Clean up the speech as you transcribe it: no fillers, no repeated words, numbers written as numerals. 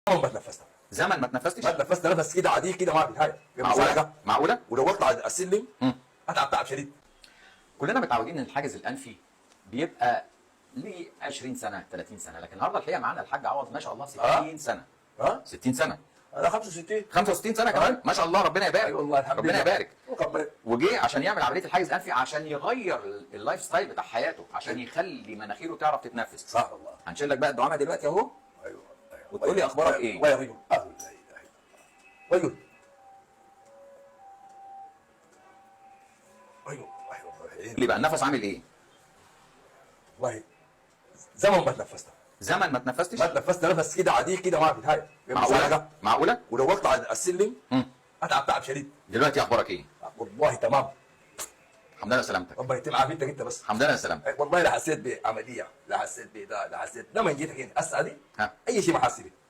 ما تنفست. زمن ما تنفستش؟ ما تنفست نفس كده عادي كده ما في حاجه. معقوله؟ معقوله؟ ولو اطلع السلم اتعب تعب شديد. كلنا متعودين ان الحاجز الانفي بيبقى ل 20 سنه 30 سنه، لكن النهارده الحقيقه معانا الحاج عوض ما شاء الله 60 سنه. 60 سنه. انا 65 65 سنه كمان ما شاء الله، ربنا يبارك. اي والله الحمد لله. ربنا يبارك. ربنا. وجه عشان يعمل عمليه الحاجز الانفي عشان يغير اللايف ستايل بتاع حياته، عشان يخلي مناخيره تعرف تتنفس. صح والله. هنشيل لك بقى الدعامه دلوقتي اهو. ايوه وتقول لي اخبارك ايه؟ والله يا رجل لا اله الا الله. رجل ايوه قول لي بقى النفس عامل ايه؟ والله زمن ما تنفست. زمن ما تنفستش؟ ما تنفست نفس كده عادي كده ما في حاجه. معقوله؟ معقوله؟ ولو اطلع السلم اتعب تعب شديد. دلوقتي اخبارك ايه؟ والله تمام. الحمد لله على سلامتك. ربنا يتم عافيتك انت بس. الحمد لله على سلامتك. والله لا حسيت بعمليه، لا حسيت بده، لا حسيت لما جيتك هنا هسه دي ها اي شيء ما حاسس بيه.